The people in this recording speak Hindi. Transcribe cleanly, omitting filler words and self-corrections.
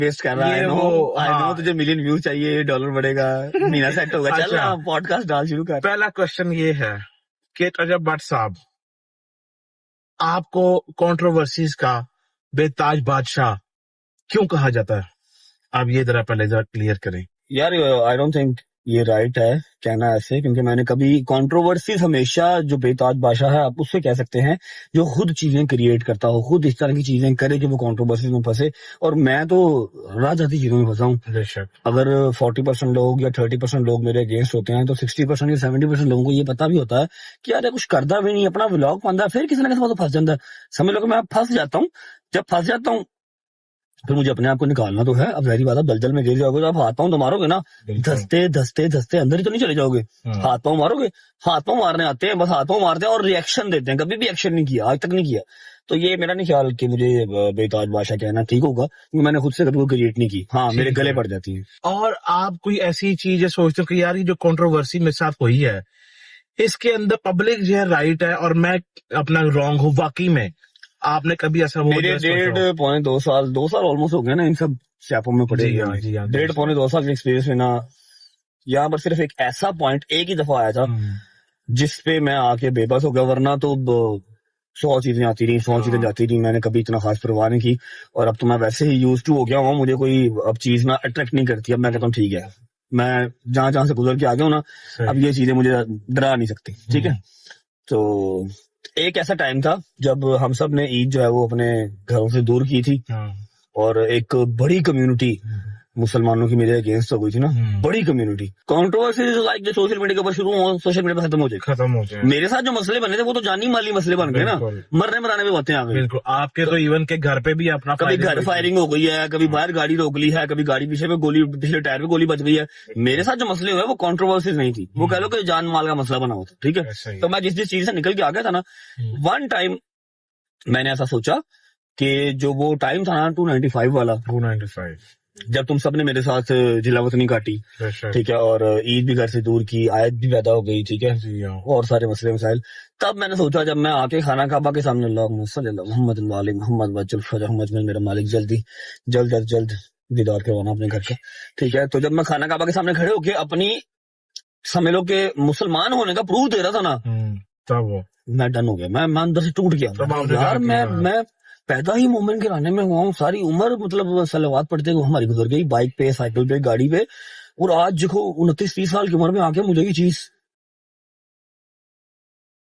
वेस्ट कर रहा है। ये नो वो आई नो, हाँ तुझे मिलियन व्यूज चाहिए, डॉलर बढ़ेगा, महीना सेट होगा, चल अच्छा ना पॉडकास्ट डाल, शुरू कर। पहला क्वेश्चन ये है कि रजब भट्ट साहब, आपको कंट्रोवर्सीज का बेताज बादशाह क्यों कहा जाता है? आप ये जरा पहले जरा क्लियर करें। यार आई डोंट थिंक ये राइट है कहना ऐसे, क्योंकि मैंने कभी कंट्रोवर्सीज हमेशा जो बेताज बादशाह है आप उससे कह सकते हैं जो खुद चीजें क्रिएट करता हो, खुद इस तरह की चीजें करे कि वो कंट्रोवर्सीज में फंसे। और मैं तो राह जाती चीजों में फंसा हूँ। बेशक अगर 40% लोग या 30% लोग मेरे अगेंस्ट होते हैं तो 60% या 70% लोगों को ये पता भी होता है कि यार ये कुछ करता भी नहीं, अपना व्लॉग पाता है, फिर किसी ना किसी बात फंस जाता है। समझ लो कि मैं फंस जाता हूँ। जब फंस जाता हूँ फिर मुझे अपने आप को निकालना तो है। अब जाहिर बात है, दलदल में गिर जाओगे तो आप हाथ पांव तो मारोगे ना, बिल्कुल धसते धसते धसते अंदर ही तो नहीं चले जाओगे। हाथ पांव मारोगे, हाथ पांव मारने आते हैं, बस हाथ पांव मारते हैं और रिएक्शन देते हैं, कभी भी एक्शन नहीं किया, आज तक नहीं किया। तो ये मेरा नहीं ख्याल कि मुझे बेताज बादशाह कहना ठीक होगा, क्योंकि मैंने खुद से कभी क्रिएट नहीं की। हाँ, मेरे ठीक गले है। पड़ जाती है। और आप कोई ऐसी चीज सोचते हो कि यार ये जो कंट्रोवर्सी मेरे साथ हुई है इसके अंदर पब्लिक जो है राइट है और मैं अपना रॉन्ग हूँ, वाकई में आपने कभी ऐसा वो मेरे जो है सोचा हो? 1.5 2 साल ऑलमोस्ट हो गए ना इन सब स्यापों में पड़े जी हुए हाँ, में। जी हाँ, 1.5 2 साल के एक्सपीरियंस में ना, यहाँ पर सिर्फ एक ऐसा पॉइंट एक ही दफा आया था जिसपे मैं आके बेबस हो गया, वरना तो 100 चीजें आती रही, 100 चीजें हाँ जाती रही, मैंने कभी इतना खास परवाह नहीं की। और अब तो मैं वैसे ही यूज टू हो गया हूँ, मुझे कोई अब चीज ना अट्रैक्ट नहीं करती। अब मैं कहता हूँ ठीक है, मैं जहां जहां से गुजर के आ गया हूँ ना, अब सही ये चीजें मुझे डरा नहीं सकती। ठीक है। तो एक ऐसा टाइम था जब हम सब ने ईद जो है वो अपने घरों से दूर की थी, हाँ और एक बड़ी कम्युनिटी मुसलमानों की मेरे अगेंस्ट हो गई थी ना, बड़ी कम्युनिटी। कंट्रोवर्सी लाइक जो सोशल मीडिया के ऊपर शुरू हो, सोशल मीडिया पर खत्म हो जाए। खत्म हो जाए मेरे साथ जो मसले बने थे वो तो जानी माली मसले बन गए ना, बिल्कुल मरने मराने में बातें आ गई। बिल्कुल। आपके तो इवन के घर पे भी अपना कभी फायरिंग घर हुई थी। फायरिंग हो गई है, कभी बाहर गाड़ी रोक ली है, कभी गाड़ी पीछे में गोली, पिछले टायर पे गोली बच गई है। मेरे साथ जो मसले हुए वो कंट्रोवर्सीज नहीं थी, वो कह लो कि जान माल का मसला बना हुआ था। ठीक है। ऐसा ही तो मैं जिस जिस चीज से निकल के आ गया था ना, वन टाइम मैंने ऐसा सोचा कि जो वो टाइम था ना 295 वाला, 295 जब तुम सबने मेरे साथ जिलावतनी काटी, बेशक ठीक है, और ईद भी घर से दूर की, आयत भी पैदा हो गई, ठीक है, जी हाँ और सारे मसले मसाइल, तब मैंने सोचा जब मैं आके खाना काबा के सामने अल्लाहुम्मा सल्ली अला मोहम्मद वाले मोहम्मद वजल फजह मजमल, मेरा मालिक जल्दी जल्द अज जल्द दीदार करवाना अपने घर का। ठीक है। तो जब मैं खाना काबा के सामने खड़े होके अपनी समझ लो कि मुसलमान होने का प्रूफ दे रहा था ना, तब वो मैं डन हो गया। मैं अंदर से टूट गया। तब आपने यार कहा कि हाँ मैं पैदा ही मोमिन के रहने में हुआ हूँ, सारी उम्र मतलब सलावात पढ़ते हुए हमारी गुजर गई, बाइक पे, साइकिल पे, गाड़ी पे, और आज देखो 29-30 साल की उम्र में आके मुझे ये चीज